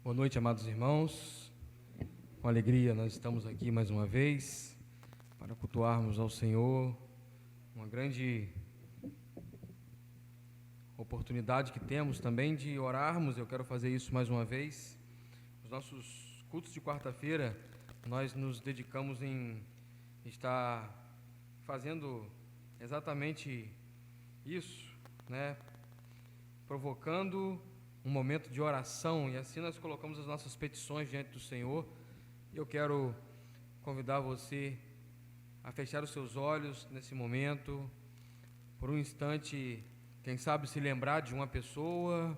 Boa noite, amados irmãos. Com alegria nós estamos aqui mais uma vez para cultuarmos ao Senhor. Uma grande oportunidade que temos também de orarmos. Eu quero fazer isso mais uma vez. Os nossos cultos de quarta-feira, nós nos dedicamos em estar fazendo exatamente isso, né? Provocando um momento de oração, e assim nós colocamos as nossas petições diante do Senhor. E eu quero convidar você a fechar os seus olhos nesse momento, por um instante, quem sabe se lembrar de uma pessoa,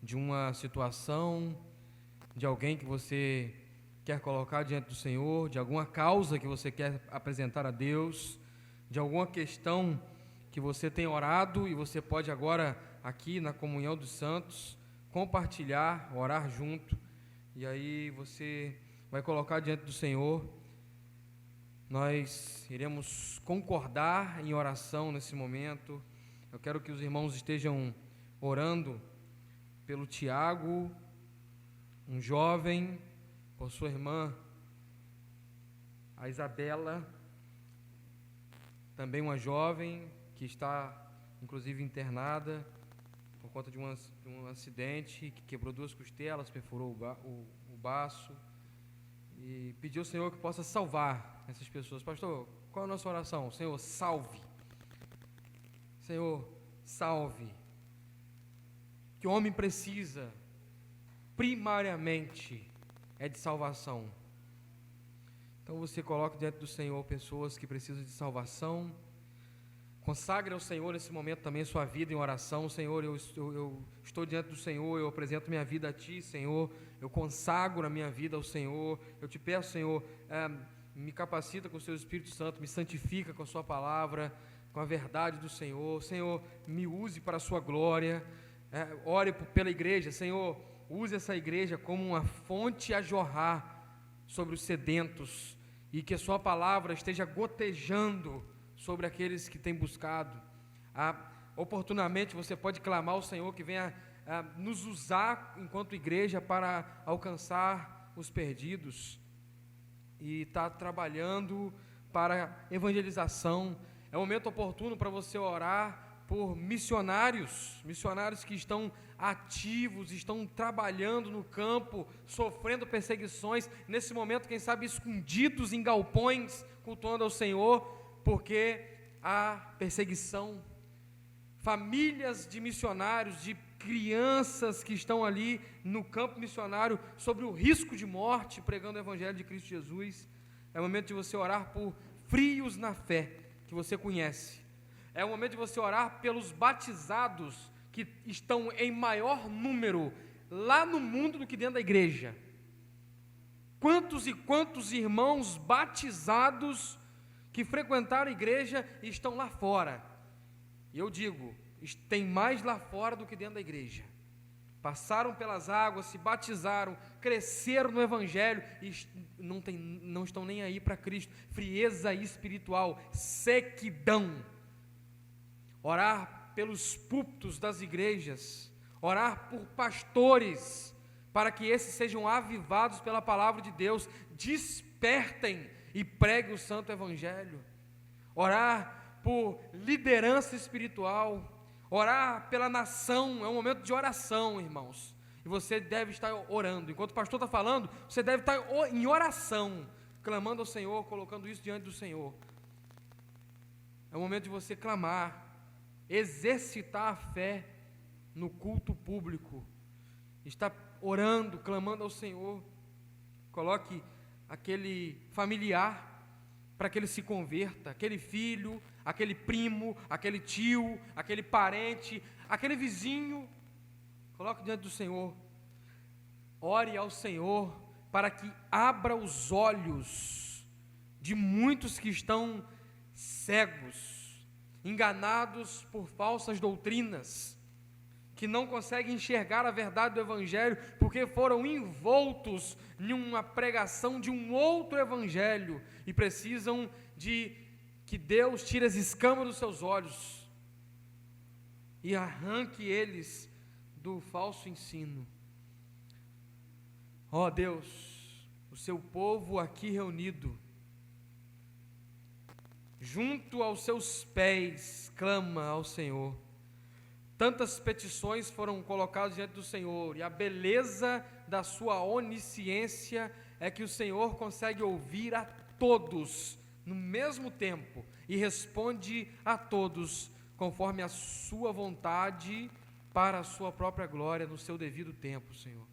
de uma situação, de alguém que você quer colocar diante do Senhor, de alguma causa que você quer apresentar a Deus, de alguma questão que você tem orado, e você pode agora, aqui na comunhão dos santos, compartilhar, orar junto, e aí você vai colocar diante do Senhor. Nós iremos concordar em oração nesse momento. Eu quero que os irmãos estejam orando pelo Tiago, um jovem, por sua irmã, a Isabela, também uma jovem que está, inclusive, internada por conta de um acidente que quebrou 2 costelas, perfurou o baço, e pediu ao Senhor que possa salvar essas pessoas. Pastor, qual é a nossa oração? Senhor, salve. Senhor, salve. Que o homem precisa, primariamente, é de salvação. Então você coloca diante do Senhor pessoas que precisam de salvação. Consagre ao Senhor nesse momento também sua vida em oração. Senhor, eu estou diante do Senhor, eu apresento minha vida a Ti, Senhor. Eu consagro a minha vida ao Senhor. Eu te peço, Senhor, me capacita com o Seu Espírito Santo, me santifica com a Sua palavra, com a verdade do Senhor. Senhor, me use para a Sua glória. Ore pela igreja, Senhor, use essa igreja como uma fonte a jorrar sobre os sedentos, e que a Sua palavra esteja gotejando sobre aqueles que têm buscado. Oportunamente você pode clamar ao Senhor que venha nos usar enquanto igreja para alcançar os perdidos, e está trabalhando para evangelização. É um momento oportuno para você orar por missionários que estão ativos, estão trabalhando no campo, sofrendo perseguições, nesse momento, quem sabe, escondidos em galpões, cultuando ao Senhor, porque há perseguição. Famílias de missionários, de crianças que estão ali no campo missionário, sobre o risco de morte, pregando o Evangelho de Cristo Jesus. É o momento de você orar por frios na fé, que você conhece. É o momento de você orar pelos batizados, que estão em maior número lá no mundo do que dentro da igreja. Quantos e quantos irmãos batizados que frequentaram a igreja e estão lá fora. E eu digo, tem mais lá fora do que dentro da igreja. Passaram pelas águas, se batizaram, cresceram no Evangelho e não estão nem aí para Cristo. Frieza espiritual, sequidão. Orar pelos púlpitos das igrejas, orar por pastores, para que esses sejam avivados pela palavra de Deus, despertem e pregue o santo evangelho. Orar por liderança espiritual, orar pela nação. É um momento de oração, irmãos, e você deve estar orando. Enquanto o pastor está falando, você deve estar em oração, clamando ao Senhor, colocando isso diante do Senhor. É o momento de você clamar, exercitar a fé no culto público, está orando, clamando ao Senhor. Coloque aquele familiar para que ele se converta, aquele filho, aquele primo, aquele tio, aquele parente, aquele vizinho. Coloque diante do Senhor. Ore ao Senhor para que abra os olhos de muitos que estão cegos, enganados por falsas doutrinas, que não conseguem enxergar a verdade do Evangelho, porque foram envoltos em uma pregação de um outro Evangelho, e precisam de que Deus tire as escamas dos seus olhos, e arranque eles do falso ensino. Ó Deus, o seu povo aqui reunido, junto aos seus pés, clama ao Senhor. Tantas petições foram colocadas diante do Senhor, e a beleza da sua onisciência é que o Senhor consegue ouvir a todos no mesmo tempo e responde a todos conforme a sua vontade, para a sua própria glória, no seu devido tempo, Senhor.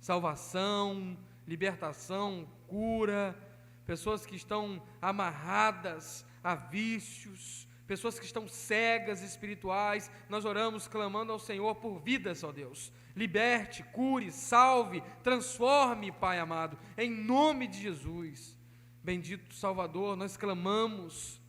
Salvação, libertação, cura, pessoas que estão amarradas a vícios, pessoas que estão cegas espirituais, nós oramos clamando ao Senhor por vidas, ó Deus. Liberte, cure, salve, transforme, Pai amado, em nome de Jesus. Bendito Salvador, nós clamamos,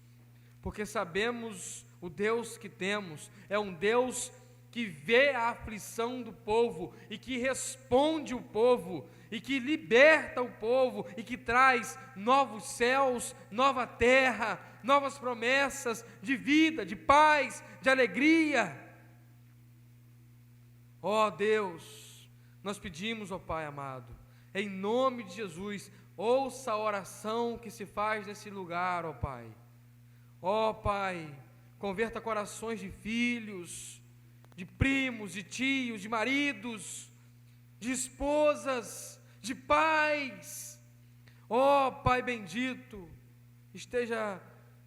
porque sabemos o Deus que temos, é um Deus que vê a aflição do povo, e que responde o povo, e que liberta o povo, e que traz novos céus, nova terra, novas promessas de vida, de paz, de alegria. Ó Deus, nós pedimos, ó Pai amado, em nome de Jesus, ouça a oração que se faz nesse lugar, ó Pai. Ó Pai, converta corações de filhos, de primos, de tios, de maridos, de esposas, de pais. Ó Pai bendito, esteja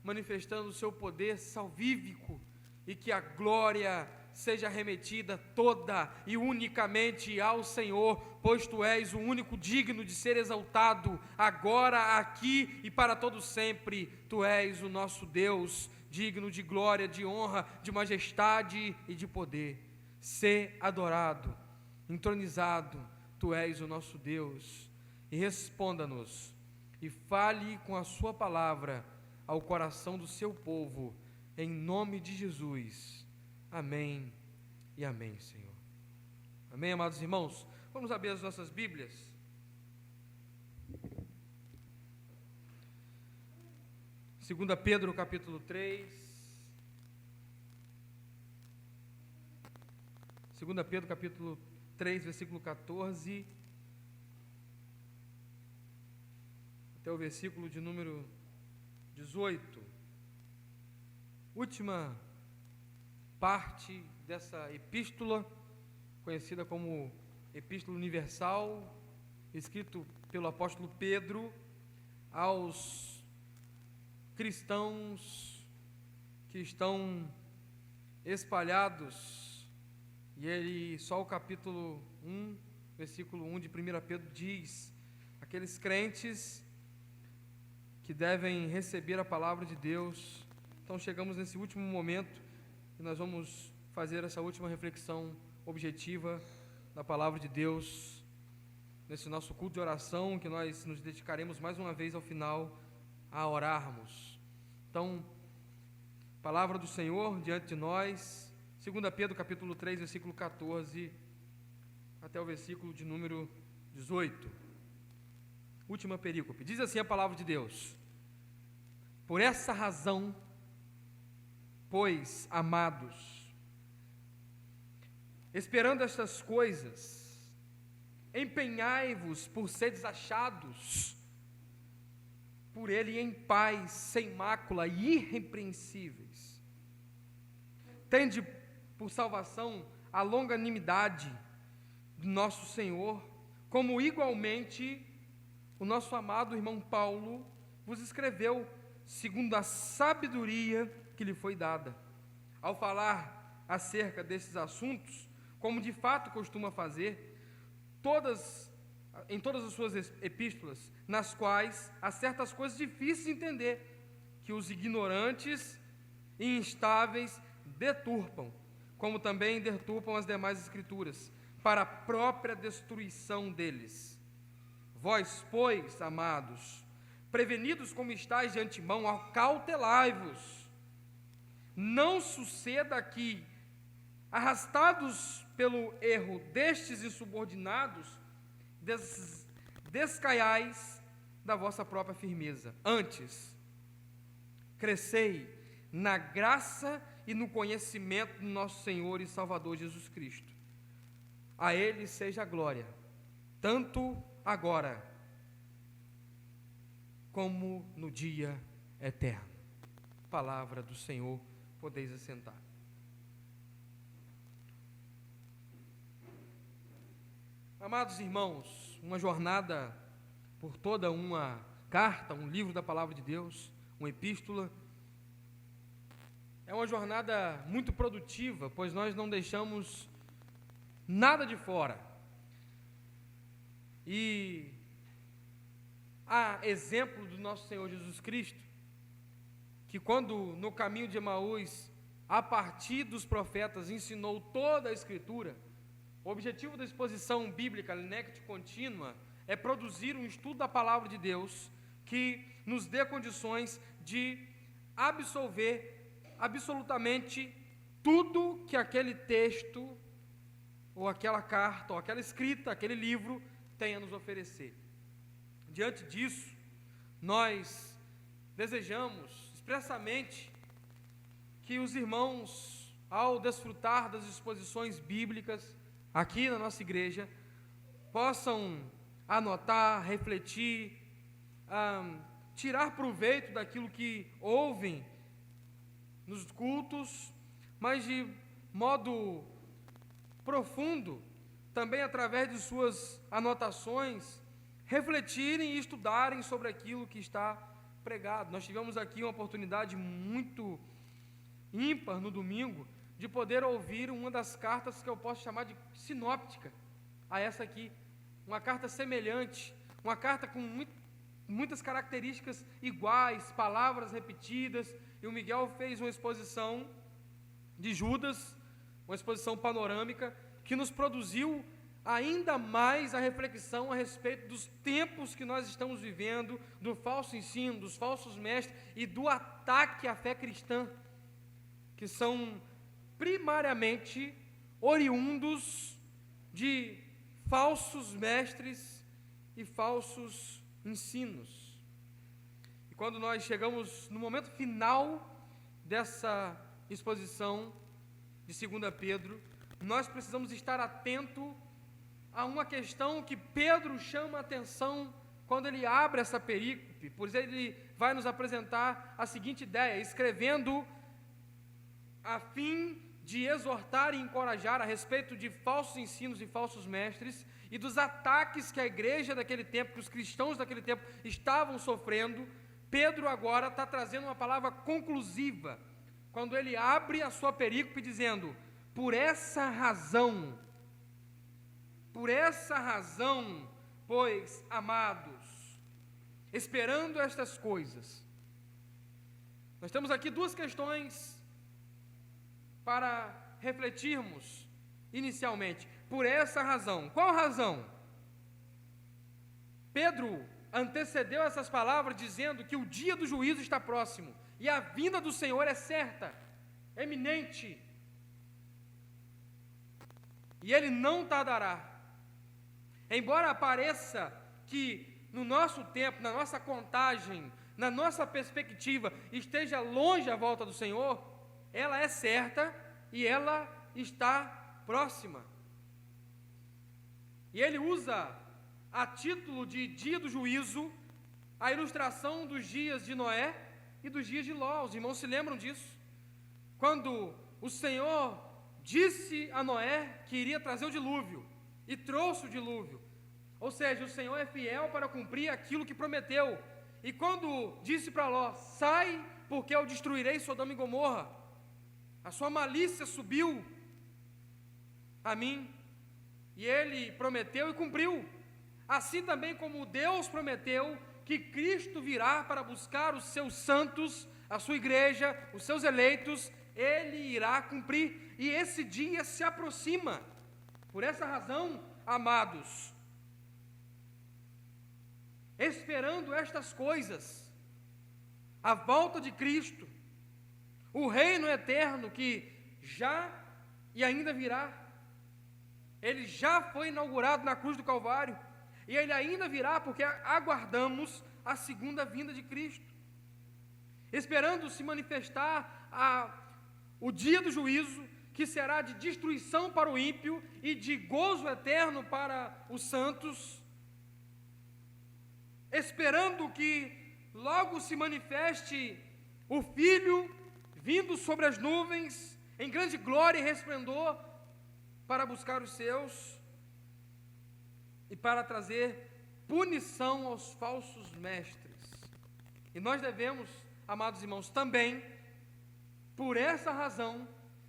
manifestando o seu poder salvífico, e que a glória seja remetida toda e unicamente ao Senhor, pois Tu és o único digno de ser exaltado, agora, aqui e para todo sempre. Tu és o nosso Deus, digno de glória, de honra, de majestade e de poder. Sê adorado, entronizado, Tu és o nosso Deus, e responda-nos, e fale com a sua palavra ao coração do seu povo, em nome de Jesus. Amém e amém, Senhor. Amém, amados irmãos? Vamos abrir as nossas Bíblias. Segunda Pedro, capítulo 3. Segunda Pedro, capítulo 3, versículo 14, até o versículo de número 18. Última parte dessa epístola, conhecida como Epístola Universal, escrito pelo apóstolo Pedro aos cristãos que estão espalhados. E ele, só o capítulo 1, versículo 1 de 1 Pedro diz: aqueles crentes que devem receber a palavra de Deus. Então chegamos nesse último momento, e nós vamos fazer essa última reflexão objetiva da palavra de Deus, nesse nosso culto de oração, que nós nos dedicaremos mais uma vez ao final a orarmos. Então, palavra do Senhor diante de nós, 2 Pedro capítulo 3, versículo 14, até o versículo de número 18. Última perícope. Diz assim a palavra de Deus: por essa razão, pois, amados, esperando estas coisas, empenhai-vos por seres achados por Ele em paz, sem mácula e irrepreensíveis. Tende por salvação a longanimidade do nosso Senhor, como igualmente o nosso amado irmão Paulo vos escreveu, segundo a sabedoria que lhe foi dada, ao falar acerca desses assuntos, como de fato costuma fazer, em todas as suas epístolas, nas quais há certas coisas difíceis de entender, que os ignorantes e instáveis deturpam, como também deturpam as demais escrituras, para a própria destruição deles. Vós, pois, amados, prevenidos como estáis de antemão, acautelai-vos. Não suceda que, arrastados pelo erro destes insubordinados, descaiais da vossa própria firmeza. Antes, crescei na graça e no conhecimento do nosso Senhor e Salvador Jesus Cristo. A Ele seja a glória, tanto agora como no dia eterno. Palavra do Senhor, podeis assentar. Amados irmãos, uma jornada por toda uma carta, um livro da palavra de Deus, uma epístola, é uma jornada muito produtiva, pois nós não deixamos nada de fora. E há exemplo do nosso Senhor Jesus Cristo, que quando no caminho de Emaús, a partir dos profetas, ensinou toda a Escritura, o objetivo da exposição bíblica, Lenect contínua, é produzir um estudo da palavra de Deus que nos dê condições de absolver absolutamente tudo que aquele texto, ou aquela carta, ou aquela escrita, aquele livro tem a nos oferecer. Diante disso, nós desejamos expressamente que os irmãos, ao desfrutar das exposições bíblicas aqui na nossa igreja, possam anotar, refletir, tirar proveito daquilo que ouvem nos cultos, mas de modo profundo, também através de suas anotações, refletirem e estudarem sobre aquilo que está pregado. Nós tivemos aqui uma oportunidade muito ímpar no domingo, de poder ouvir uma das cartas que eu posso chamar de sinóptica, a essa aqui, uma carta semelhante, uma carta com muitas características iguais, palavras repetidas, e o Miguel fez uma exposição de Judas, uma exposição panorâmica, que nos produziu ainda mais a reflexão a respeito dos tempos que nós estamos vivendo, do falso ensino, dos falsos mestres e do ataque à fé cristã, que são primariamente oriundos de falsos mestres e falsos ensinos. E quando nós chegamos no momento final dessa exposição de 2 Pedro, nós precisamos estar atento a uma questão que Pedro chama a atenção quando ele abre essa perícope, pois ele vai nos apresentar a seguinte ideia, escrevendo a fim de exortar e encorajar a respeito de falsos ensinos e falsos mestres e dos ataques que a igreja daquele tempo, que os cristãos daquele tempo estavam sofrendo. Pedro agora está trazendo uma palavra conclusiva, quando ele abre a sua perícope dizendo: por essa razão, pois, amados, esperando estas coisas. Nós temos aqui duas questões para refletirmos inicialmente. Por essa razão. Qual razão? Pedro antecedeu essas palavras dizendo que o dia do juízo está próximo e a vinda do Senhor é certa, é iminente, e Ele não tardará. Embora pareça que no nosso tempo, na nossa contagem, na nossa perspectiva, esteja longe a volta do Senhor, ela é certa e ela está próxima. E ele usa, a título de dia do juízo, a ilustração dos dias de Noé e dos dias de Ló. Os irmãos se lembram disso? Quando o Senhor disse a Noé que iria trazer o dilúvio, e trouxe o dilúvio, ou seja, o Senhor é fiel para cumprir aquilo que prometeu. E quando disse para Ló: sai, porque eu destruirei Sodoma e Gomorra, a sua malícia subiu a mim, e ele prometeu e cumpriu. Assim também como Deus prometeu que Cristo virá para buscar os seus santos, a sua igreja, os seus eleitos, Ele irá cumprir, e esse dia se aproxima. Por essa razão, amados, esperando estas coisas, a volta de Cristo, o reino eterno que já e ainda virá, ele já foi inaugurado na cruz do Calvário, e ele ainda virá porque aguardamos a segunda vinda de Cristo, esperando se manifestar o dia do juízo, que será de destruição para o ímpio e de gozo eterno para os santos, esperando que logo se manifeste o Filho vindo sobre as nuvens, em grande glória e resplendor, para buscar os seus e para trazer punição aos falsos mestres. E nós devemos, amados irmãos, também, por essa razão,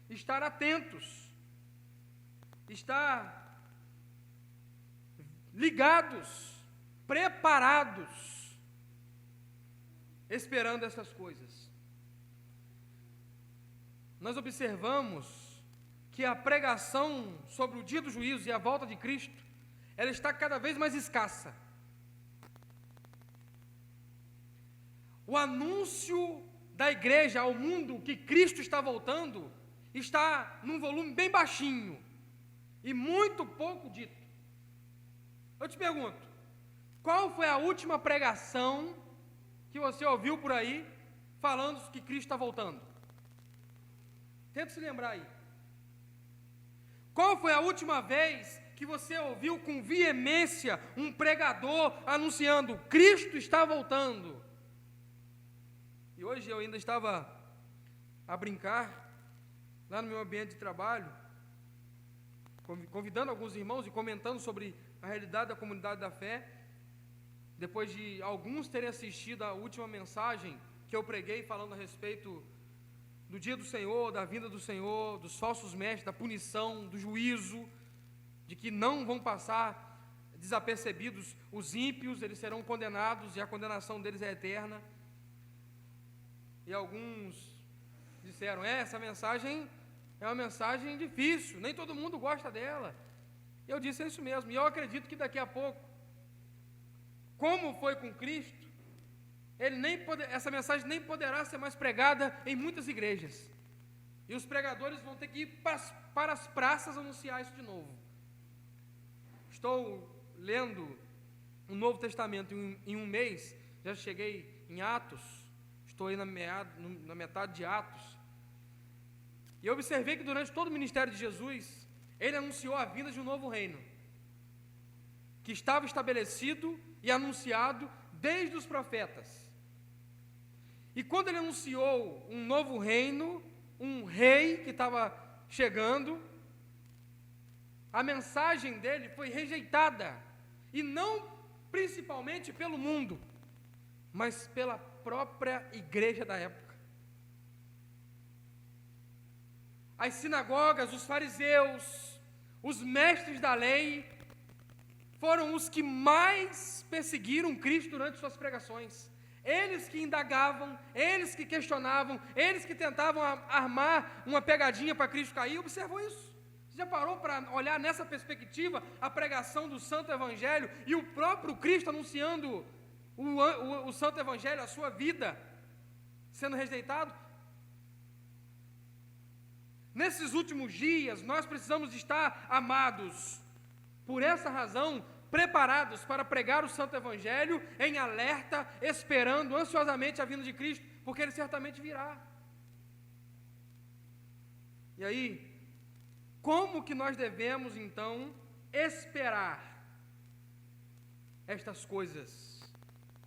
estar atentos, estar ligados, preparados, esperando essas coisas. Nós observamos que a pregação sobre o dia do juízo e a volta de Cristo, ela está cada vez mais escassa. O anúncio da igreja ao mundo que Cristo está voltando está num volume bem baixinho e muito pouco dito. Eu te pergunto, qual foi a última pregação que você ouviu por aí falando que Cristo está voltando? Tenta se lembrar aí. Qual foi a última vez que você ouviu com veemência um pregador anunciando: Cristo está voltando? E hoje eu ainda estava a brincar, lá no meu ambiente de trabalho, convidando alguns irmãos e comentando sobre a realidade da comunidade da fé, depois de alguns terem assistido a última mensagem que eu preguei falando a respeito do dia do Senhor, da vinda do Senhor, dos falsos mestres, da punição, do juízo, de que não vão passar desapercebidos os ímpios, eles serão condenados e a condenação deles é eterna. E alguns disseram: essa mensagem é uma mensagem difícil, nem todo mundo gosta dela. E eu disse: é isso mesmo, e eu acredito que daqui a pouco, como foi com Cristo, essa mensagem nem poderá ser mais pregada em muitas igrejas, e os pregadores vão ter que ir para as praças anunciar isso de novo. Estou lendo o Novo Testamento em um mês, já cheguei em Atos, estou aí na metade de Atos, e eu observei que durante todo o ministério de Jesus, ele anunciou a vinda de um novo reino, que estava estabelecido e anunciado desde os profetas. E quando ele anunciou um novo reino, um rei que estava chegando, a mensagem dele foi rejeitada, e não principalmente pelo mundo, mas pela própria igreja da época. As sinagogas, os fariseus, os mestres da lei, foram os que mais perseguiram Cristo durante suas pregações. Eles que indagavam, eles que questionavam, eles que tentavam armar uma pegadinha para Cristo cair. Observou isso? Você já parou para olhar nessa perspectiva a pregação do Santo Evangelho e o próprio Cristo anunciando o Santo Evangelho, a sua vida sendo rejeitado? Nesses últimos dias, nós precisamos estar, amados, por essa razão, preparados para pregar o Santo Evangelho, em alerta, esperando ansiosamente a vinda de Cristo, porque Ele certamente virá. E aí, como que nós devemos, então, esperar estas coisas,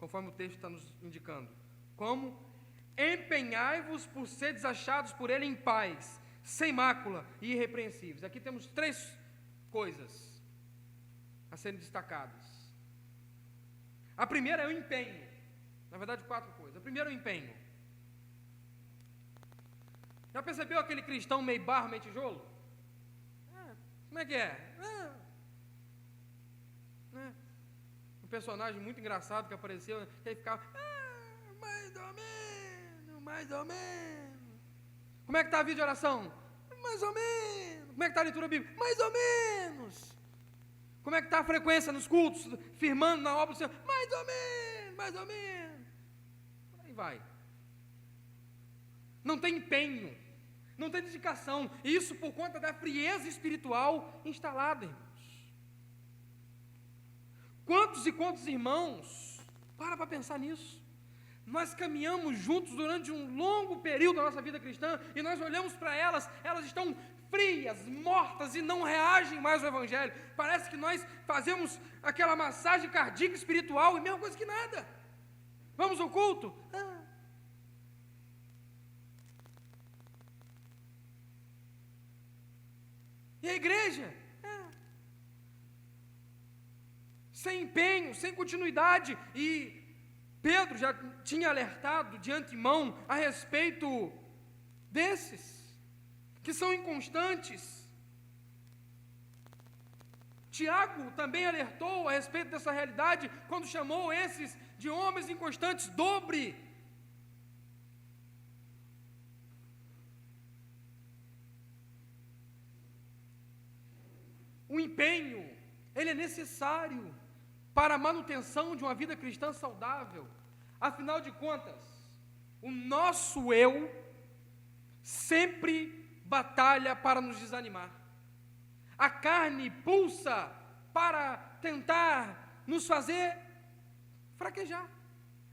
conforme o texto está nos indicando? Como? Empenhai-vos por seres achados por Ele em paz, sem mácula e irrepreensíveis. Aqui temos 3 coisas a serem destacadas. A primeira é o empenho. Na verdade, 4 coisas. A primeira é o empenho. Já percebeu aquele cristão meio barro, meio tijolo? Como é que é? Um personagem muito engraçado que apareceu, que ele ficava mais ou menos. Como é que está a vida de oração? Mais ou menos. Como é que está a leitura bíblica? Mais ou menos. Como é que está a frequência nos cultos, firmando na obra do Senhor? Mais ou menos, mais ou menos. Aí vai. Não tem empenho, não tem dedicação. Isso por conta da frieza espiritual instalada, irmãos. Quantos e quantos irmãos, para pensar nisso, nós caminhamos juntos durante um longo período da nossa vida cristã, e nós olhamos para elas, elas estão frias, mortas e não reagem mais ao Evangelho. Parece que nós fazemos aquela massagem cardíaca espiritual e mesma coisa que nada. Vamos ao culto? E a igreja? Sem empenho, sem continuidade. E Pedro já tinha alertado de antemão a respeito desses, que são inconstantes. Tiago também alertou a respeito dessa realidade, quando chamou esses de homens inconstantes, dobre. O empenho, ele é necessário para a manutenção de uma vida cristã saudável. Afinal de contas, o nosso eu sempre batalha para nos desanimar. A carne pulsa para tentar nos fazer fraquejar.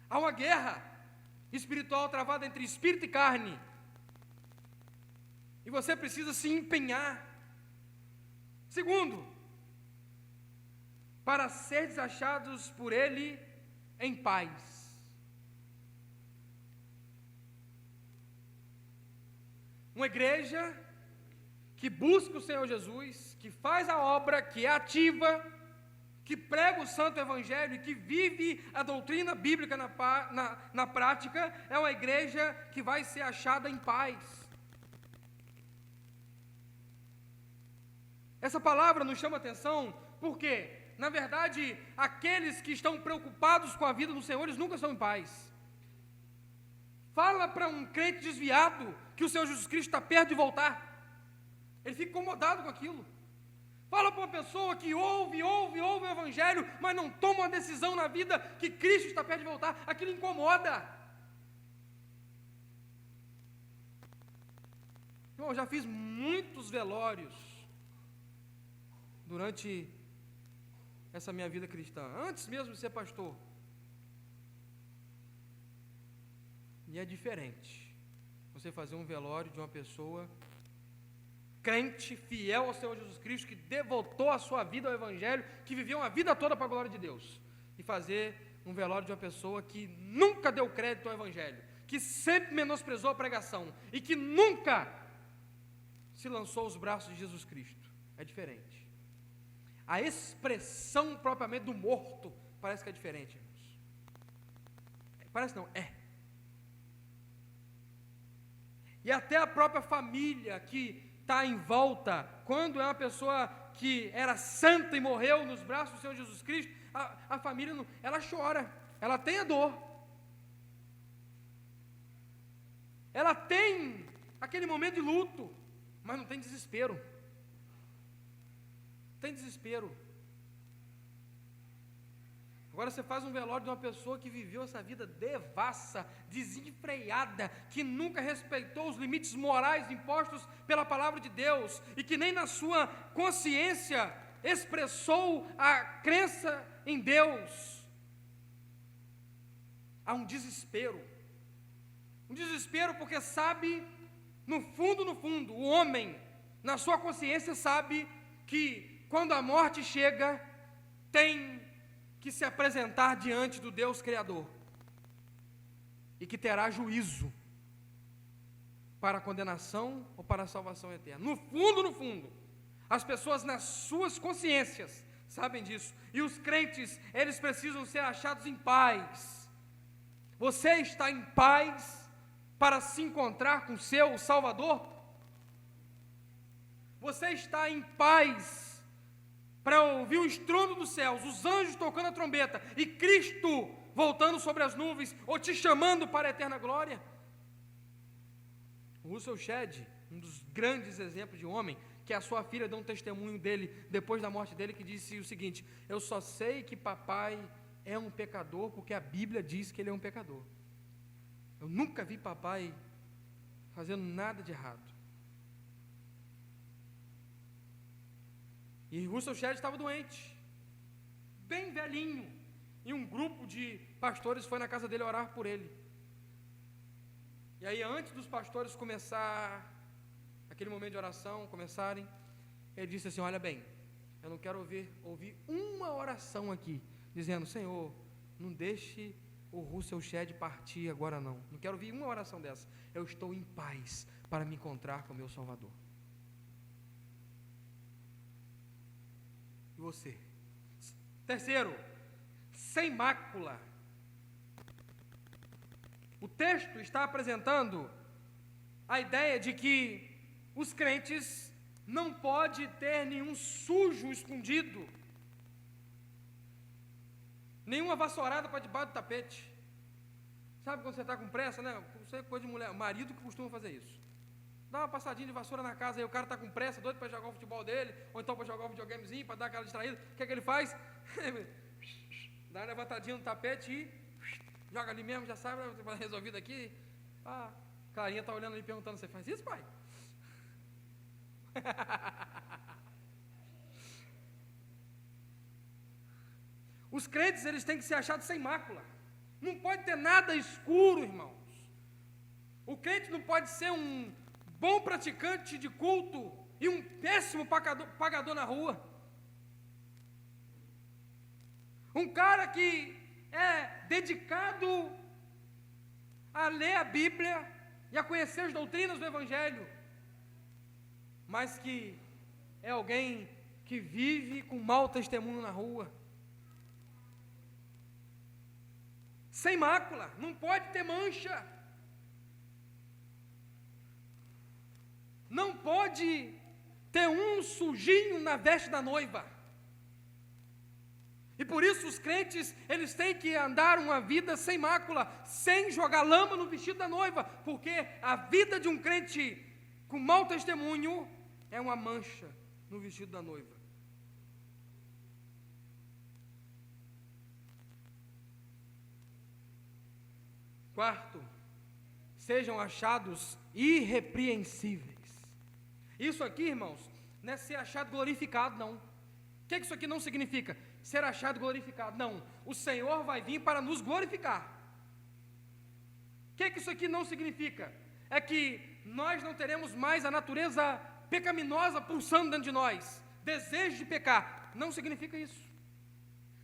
Há uma guerra espiritual travada entre espírito e carne. E você precisa se empenhar. Segundo, para ser achados por Ele em paz. Uma igreja que busca o Senhor Jesus, que faz a obra, que é ativa, que prega o santo evangelho e que vive a doutrina bíblica na prática, é uma igreja que vai ser achada em paz. Essa palavra nos chama atenção porque, na verdade, aqueles que estão preocupados com a vida do Senhor, eles nunca estão em paz. Fala para um crente desviado que o Senhor Jesus Cristo está perto de voltar. Ele fica incomodado com aquilo. Fala para uma pessoa que ouve o Evangelho, mas não toma uma decisão na vida que Cristo está perto de voltar. Aquilo incomoda. Eu já fiz muitos velórios durante essa minha vida cristã, antes mesmo de ser pastor. E é diferente você fazer um velório de uma pessoa crente, fiel ao Senhor Jesus Cristo, que devotou a sua vida ao Evangelho, que viveu uma vida toda para a glória de Deus, e fazer um velório de uma pessoa que nunca deu crédito ao Evangelho, que sempre menosprezou a pregação, e que nunca se lançou aos braços de Jesus Cristo. É diferente. A expressão propriamente do morto parece que é diferente, irmãos. Parece não, é. E até a própria família que está em volta, quando é uma pessoa que era santa e morreu nos braços do Senhor Jesus Cristo, a família, ela chora, ela tem a dor, ela tem aquele momento de luto, mas não tem desespero. Tem desespero. Agora você faz um velório de uma pessoa que viveu essa vida devassa, desenfreada, que nunca respeitou os limites morais impostos pela palavra de Deus, e que nem na sua consciência expressou a crença em Deus. Há um desespero porque sabe, no fundo, o homem, na sua consciência, sabe que quando a morte chega, tem que se apresentar diante do Deus Criador, e que terá juízo para a condenação ou para a salvação eterna. No fundo, as pessoas nas suas consciências sabem disso, e os crentes, eles precisam ser achados em paz. Você está em paz para se encontrar com o seu Salvador? Você está em paz para ouvir o estrondo dos céus, os anjos tocando a trombeta, e Cristo voltando sobre as nuvens, ou te chamando para a eterna glória? O Russell Shedd, um dos grandes exemplos de homem, que a sua filha deu um testemunho dele, depois da morte dele, que disse o seguinte: eu só sei que papai é um pecador, porque a Bíblia diz que ele é um pecador. Eu nunca vi papai fazendo nada de errado. E Russell Shedd estava doente, bem velhinho, e um grupo de pastores foi na casa dele orar por ele. E aí, antes dos pastores começar aquele momento de oração começarem, ele disse assim: olha bem, eu não quero ouvir uma oração aqui, dizendo: Senhor, não deixe o Russell Shedd partir agora não. Não quero ouvir uma oração dessa. Eu estou em paz para me encontrar com o meu Salvador. E você? Terceiro, sem mácula. O texto está apresentando a ideia de que os crentes não podem ter nenhum sujo escondido, nenhuma vassourada para debaixo do tapete. Sabe quando você está com pressa, né? Isso é coisa de mulher, marido que costuma fazer isso. Dá uma passadinha de vassoura na casa, aí o cara está com pressa, doido para jogar o futebol dele, ou então para jogar um videogamezinho, para dar aquela distraída. O que é que ele faz? Dá uma levantadinha no tapete e joga ali mesmo, já sabe, resolvido aqui. Ah, Clarinha está olhando ali perguntando: você faz isso, pai? Os crentes, eles têm que ser achados sem mácula. Não pode ter nada escuro, irmãos. O crente não pode ser um bom praticante de culto e um péssimo pagador na rua. Um cara que é dedicado a ler a Bíblia e a conhecer as doutrinas do Evangelho, mas que é alguém que vive com mau testemunho na rua. Sem mácula, não pode ter mancha. Não pode ter um sujinho na veste da noiva. E por isso os crentes, eles têm que andar uma vida sem mácula, sem jogar lama no vestido da noiva, porque a vida de um crente com mau testemunho é uma mancha no vestido da noiva. Quarto, sejam achados irrepreensíveis. Isso aqui, irmãos, não é ser achado glorificado, não. O que isso aqui não significa? Ser achado glorificado, não. O Senhor vai vir para nos glorificar. O que isso aqui não significa? É que nós não teremos mais a natureza pecaminosa pulsando dentro de nós, desejo de pecar. Não significa isso.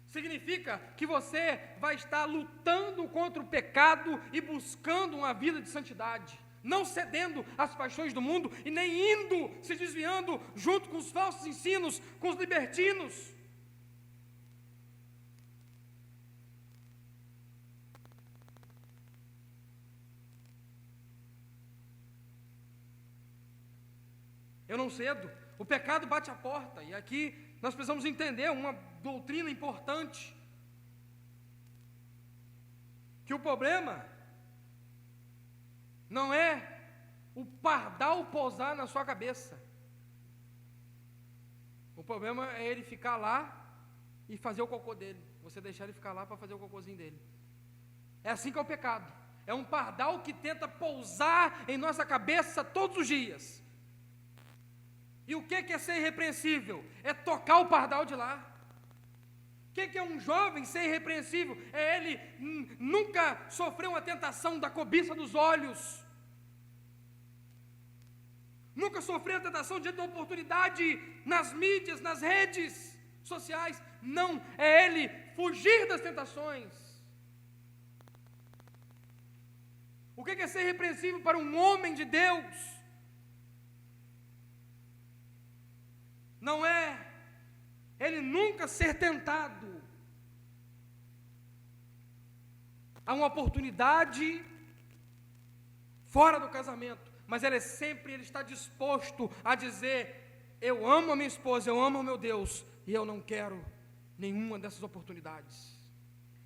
Significa que você vai estar lutando contra o pecado e buscando uma vida de santidade, não cedendo às paixões do mundo e nem indo, se desviando junto com os falsos ensinos, com os libertinos. Eu não cedo, o pecado bate a porta, e aqui nós precisamos entender uma doutrina importante, que o problema não é o pardal pousar na sua cabeça, o problema é ele ficar lá e fazer o cocô dele, você deixar ele ficar lá para fazer o cocôzinho dele. É assim que é o pecado, é um pardal que tenta pousar em nossa cabeça todos os dias. E o que é ser irrepreensível? É tocar o pardal de lá. O que é um jovem ser irrepreensível? É ele nunca sofrer uma tentação da cobiça dos olhos, nunca sofrer a tentação diante da oportunidade nas mídias, nas redes sociais. Não, é ele fugir das tentações. O que é ser irrepreensível para um homem de Deus? Não é ele nunca ser tentado a uma oportunidade fora do casamento, mas ele está disposto a dizer: eu amo a minha esposa, eu amo o meu Deus, e eu não quero nenhuma dessas oportunidades.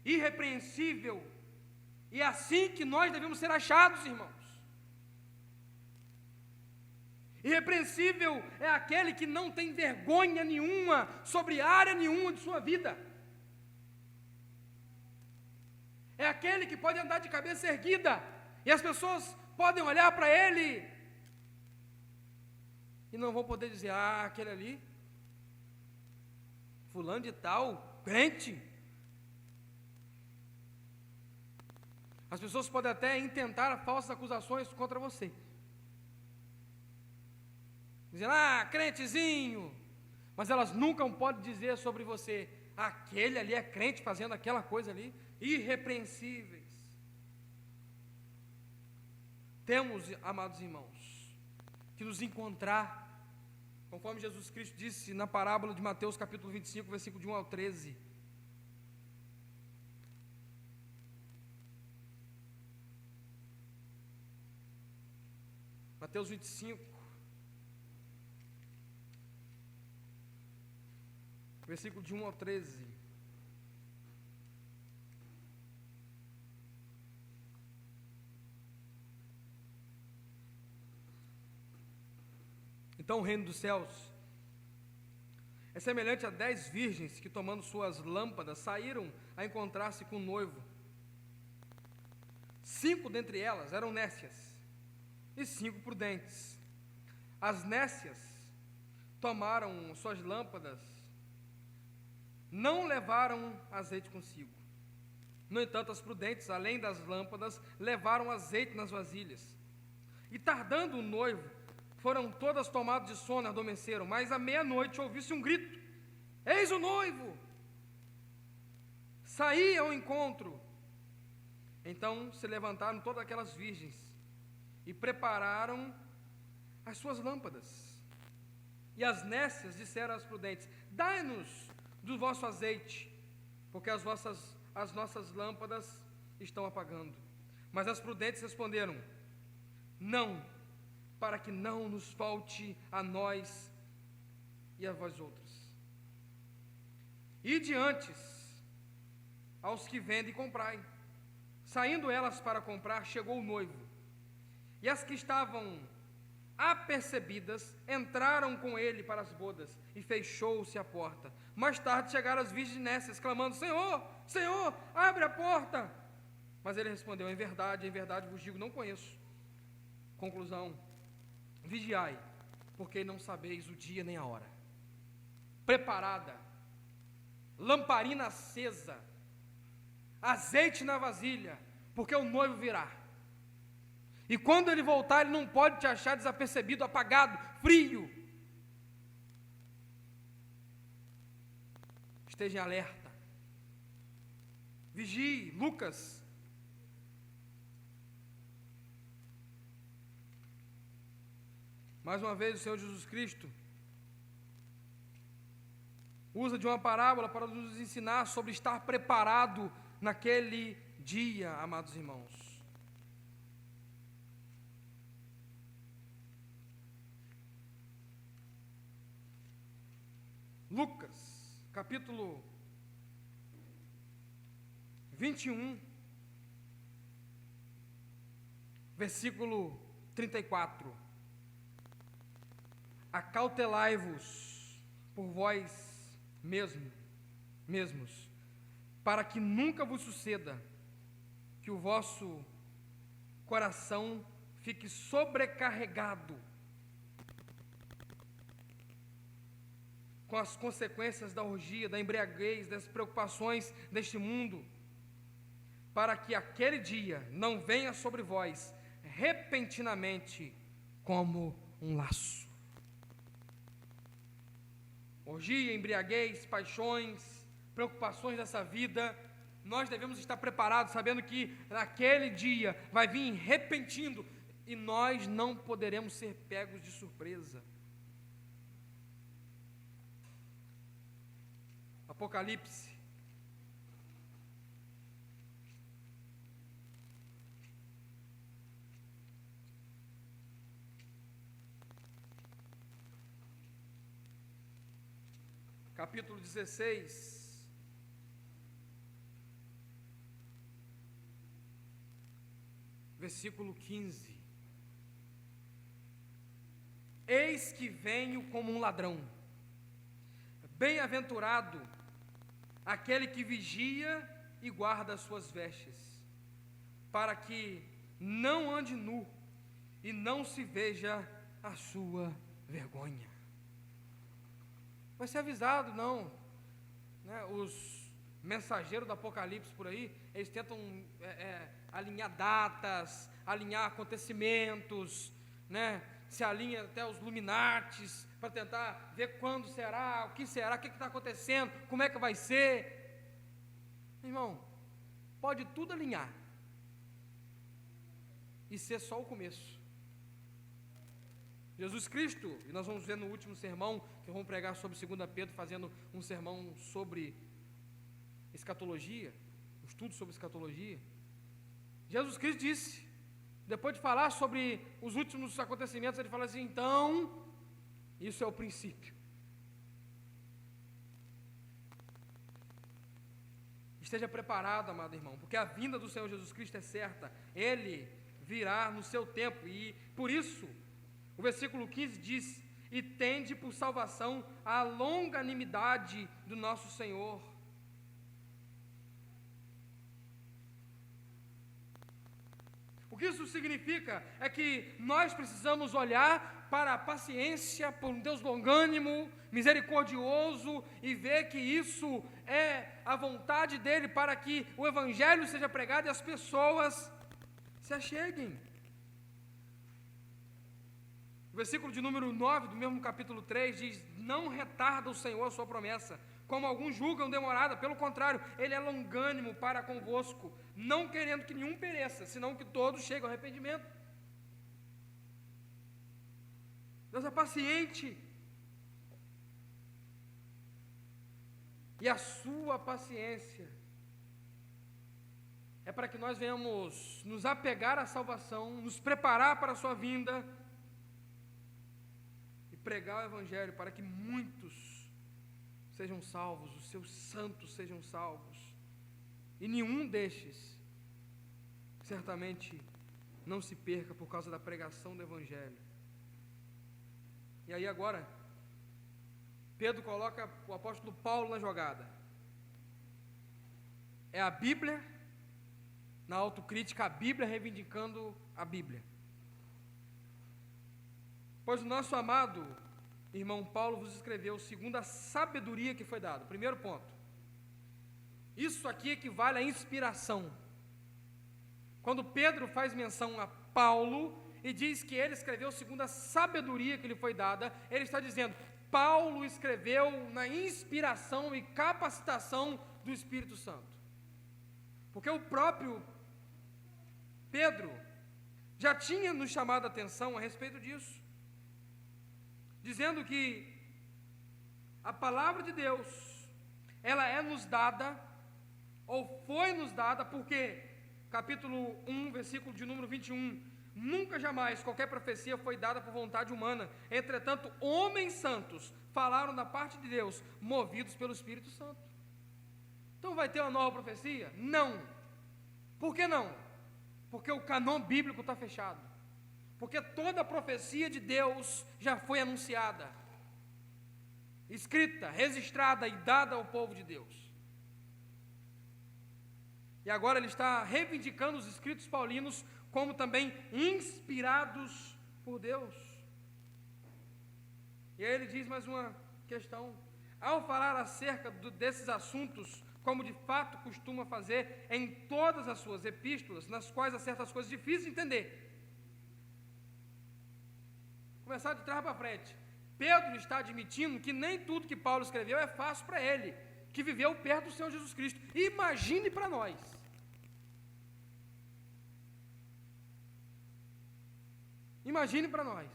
Irrepreensível, e é assim que nós devemos ser achados, irmãos. Irrepreensível é aquele que não tem vergonha nenhuma sobre área nenhuma de sua vida. É aquele que pode andar de cabeça erguida e as pessoas podem olhar para ele e não vão poder dizer: ah, aquele ali, fulano de tal, crente. As pessoas podem até intentar falsas acusações contra você, dizendo, crentezinho, mas elas nunca podem dizer sobre você, aquele ali é crente fazendo aquela coisa ali, irrepreensíveis. Temos, amados irmãos, que nos encontrar, conforme Jesus Cristo disse na parábola de Mateus capítulo 25, versículo de 1 ao 13. Mateus 25, versículo de 1 ao 13. Então o reino dos céus é semelhante a 10 virgens que, tomando suas lâmpadas, saíram a encontrar-se com o noivo. 5 dentre elas eram nécias e 5 prudentes. As nécias tomaram suas lâmpadas, não levaram azeite consigo. No entanto, as prudentes, além das lâmpadas, levaram azeite nas vasilhas. E tardando o noivo, foram todas tomadas de sono, adormeceram. Mas à meia-noite ouviu-se um grito: eis o noivo! Saí ao encontro. Então se levantaram todas aquelas virgens e prepararam as suas lâmpadas. E as nécias disseram às prudentes: dai-nos do vosso azeite, porque as nossas lâmpadas estão apagando. Mas as prudentes responderam: não, para que não nos falte a nós e a vós outros. Ide antes aos que vendem e comprai. Saindo elas para comprar, chegou o noivo. E as que estavam apercebidas entraram com ele para as bodas, e fechou-se a porta. Mais tarde chegaram as virgens nécias, clamando: Senhor, Senhor, abre a porta. Mas ele respondeu: em verdade vos digo, não conheço. Conclusão: vigiai, porque não sabeis o dia nem a hora. Preparada, lamparina acesa, azeite na vasilha, porque o noivo virá. E quando ele voltar, ele não pode te achar desapercebido, apagado, frio. Esteja em alerta. Vigie. Lucas mais uma vez, o Senhor Jesus Cristo usa de uma parábola para nos ensinar sobre estar preparado naquele dia, amados irmãos. Lucas, capítulo 21, versículo 34. Acautelai-vos por vós mesmos, para que nunca vos suceda que o vosso coração fique sobrecarregado com as consequências da orgia, da embriaguez, das preocupações deste mundo, para que aquele dia não venha sobre vós repentinamente como um laço. Orgia, embriaguez, paixões, preocupações dessa vida, nós devemos estar preparados, sabendo que naquele dia vai vir repentino e nós não poderemos ser pegos de surpresa. Apocalipse, capítulo 16, versículo 15. Eis que venho como um ladrão. Bem-aventurado aquele que vigia e guarda as suas vestes, para que não ande nu e não se veja a sua vergonha. Vai ser avisado, não, né? Os mensageiros do Apocalipse por aí, eles tentam alinhar datas, alinhar acontecimentos, né? se alinha até os luminates, para tentar ver quando será, o que está acontecendo, como é que vai ser. Irmão, pode tudo alinhar e ser só o começo. Jesus Cristo, e nós vamos ver no último sermão, que eu vou pregar sobre 2 Pedro, fazendo um sermão sobre escatologia, um estudo sobre escatologia. Jesus Cristo disse, depois de falar sobre os últimos acontecimentos, ele fala assim: então, isso é o princípio. Esteja preparado, amado irmão, porque a vinda do Senhor Jesus Cristo é certa, Ele virá no seu tempo, e por isso, o versículo 15 diz: e tende por salvação a longanimidade do nosso Senhor. O que isso significa é que nós precisamos olhar para a paciência, por um Deus longânimo, misericordioso, e ver que isso é a vontade dEle para que o Evangelho seja pregado e as pessoas se acheguem. O versículo de número 9 do mesmo capítulo 3 diz: não retarda o Senhor a sua promessa, como alguns julgam demorada, pelo contrário, Ele é longânimo para convosco, não querendo que nenhum pereça, senão que todos cheguem ao arrependimento. Deus é paciente, e a sua paciência é para que nós venhamos nos apegar à salvação, nos preparar para a sua vinda, pregar o Evangelho para que muitos sejam salvos, os seus santos sejam salvos, e nenhum destes certamente não se perca por causa da pregação do Evangelho. E aí agora, Pedro coloca o apóstolo Paulo na jogada. É a Bíblia, na autocrítica, a Bíblia reivindicando a Bíblia. Pois o nosso amado irmão Paulo vos escreveu segundo a sabedoria que foi dada. Primeiro ponto. Isso aqui equivale à inspiração. Quando Pedro faz menção a Paulo e diz que ele escreveu segundo a sabedoria que lhe foi dada, ele está dizendo: Paulo escreveu na inspiração e capacitação do Espírito Santo. Porque o próprio Pedro já tinha nos chamado a atenção a respeito disso, dizendo que a palavra de Deus, ela é nos dada, ou foi nos dada, porque, capítulo 1, versículo de número 21, nunca jamais qualquer profecia foi dada por vontade humana, entretanto, homens santos falaram da parte de Deus, movidos pelo Espírito Santo. Então vai ter uma nova profecia? Não. Por que não? Porque o canon bíblico está fechado. Porque toda a profecia de Deus já foi anunciada, escrita, registrada e dada ao povo de Deus. E agora ele está reivindicando os escritos paulinos como também inspirados por Deus. E aí ele diz mais uma questão: ao falar acerca desses assuntos, como de fato costuma fazer em todas as suas epístolas, nas quais há certas coisas difíceis de entender. Começar de trás para frente. Pedro está admitindo que nem tudo que Paulo escreveu é fácil para ele, que viveu perto do Senhor Jesus Cristo. Imagine para nós. Imagine para nós.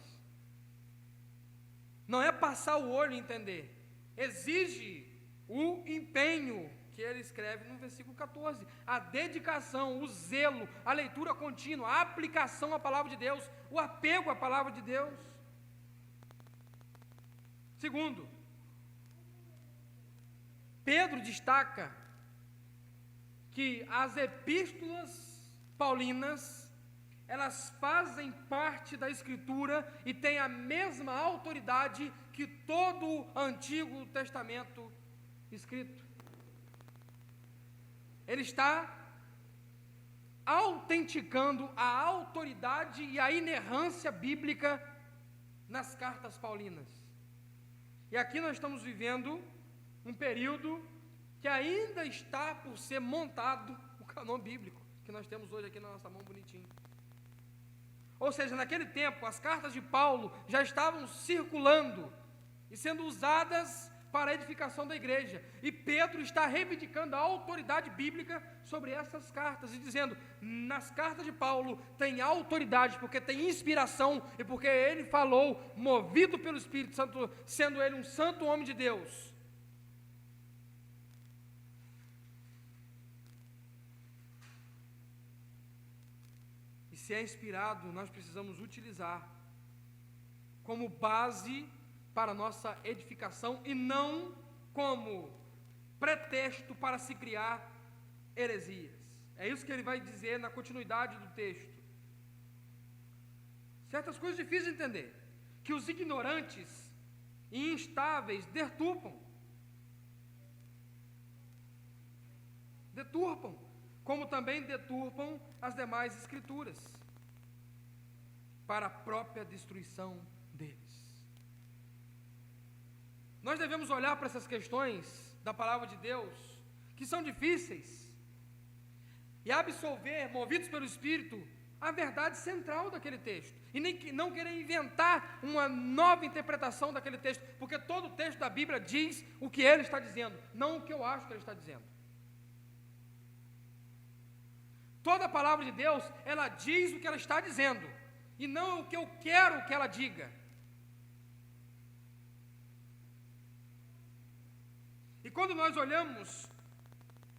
Não é passar o olho e entender. Exige o empenho que ele escreve no versículo 14. A dedicação, o zelo, a leitura contínua, a aplicação à palavra de Deus, o apego à palavra de Deus. Segundo, Pedro destaca que as epístolas paulinas, elas fazem parte da Escritura e têm a mesma autoridade que todo o Antigo Testamento escrito. Ele está autenticando a autoridade e a inerrância bíblica nas cartas paulinas. E aqui nós estamos vivendo um período que ainda está por ser montado o canon bíblico, que nós temos hoje aqui na nossa mão bonitinho. Ou seja, naquele tempo, as cartas de Paulo já estavam circulando e sendo usadas para a edificação da igreja. E Pedro está reivindicando a autoridade bíblica sobre essas cartas e dizendo: nas cartas de Paulo tem autoridade, porque tem inspiração e porque ele falou, movido pelo Espírito Santo, sendo ele um santo homem de Deus. E se é inspirado, nós precisamos utilizar como base para a nossa edificação e não como pretexto para se criar heresias. É isso que ele vai dizer na continuidade do texto. Certas coisas difíceis de entender, que os ignorantes e instáveis deturpam, como também deturpam as demais escrituras, para a própria destruição deles. Nós devemos olhar para essas questões da palavra de Deus, que são difíceis, e absolver, movidos pelo Espírito, a verdade central daquele texto, e não querer inventar uma nova interpretação daquele texto, porque todo o texto da Bíblia diz o que ele está dizendo, não o que eu acho que ele está dizendo. Toda a palavra de Deus, ela diz o que ela está dizendo, e não o que eu quero que ela diga. E quando nós olhamos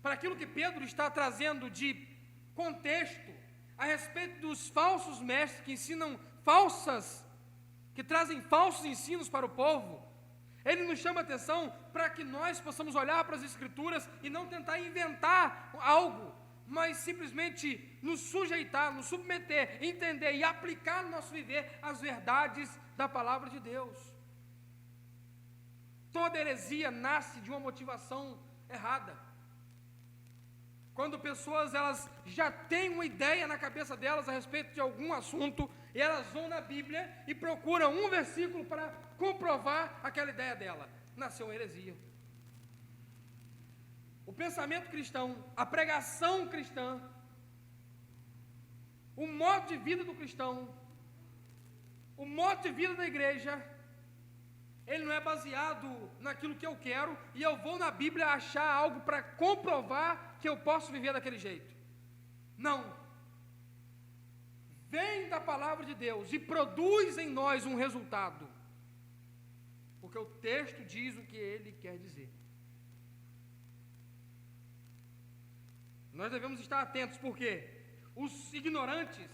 para aquilo que Pedro está trazendo de contexto a respeito dos falsos mestres que trazem falsos ensinos para o povo, ele nos chama a atenção para que nós possamos olhar para as Escrituras e não tentar inventar algo, mas simplesmente nos sujeitar, nos submeter, entender e aplicar no nosso viver as verdades da palavra de Deus. Toda heresia nasce de uma motivação errada. Quando pessoas elas já têm uma ideia na cabeça delas a respeito de algum assunto, e elas vão na Bíblia e procuram um versículo para comprovar aquela ideia dela. Nasceu uma heresia. O pensamento cristão, a pregação cristã, o modo de vida do cristão, o modo de vida da igreja, ele não é baseado naquilo que eu quero e eu vou na Bíblia achar algo para comprovar que eu posso viver daquele jeito. Não. Vem da palavra de Deus e produz em nós um resultado, porque o texto diz o que ele quer dizer. Nós devemos estar atentos, porque os ignorantes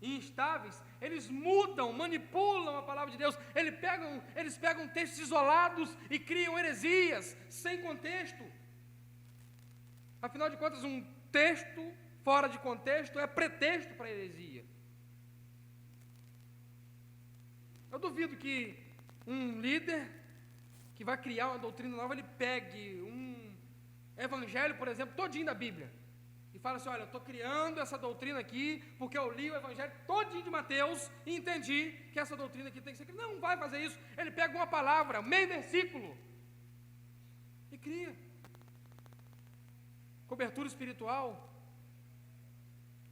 e instáveis, eles mudam, manipulam a palavra de Deus, eles pegam textos isolados e criam heresias, sem contexto. Afinal de contas, um texto fora de contexto é pretexto para heresia. Eu duvido que um líder que vai criar uma doutrina nova, ele pegue um evangelho, por exemplo, todinho da Bíblia, e fala assim: olha, eu estou criando essa doutrina aqui, porque eu li o evangelho todinho de Mateus, e entendi que essa doutrina aqui tem que ser criada. Não vai fazer isso. Ele pega uma palavra, meio versículo, e cria. Cobertura espiritual,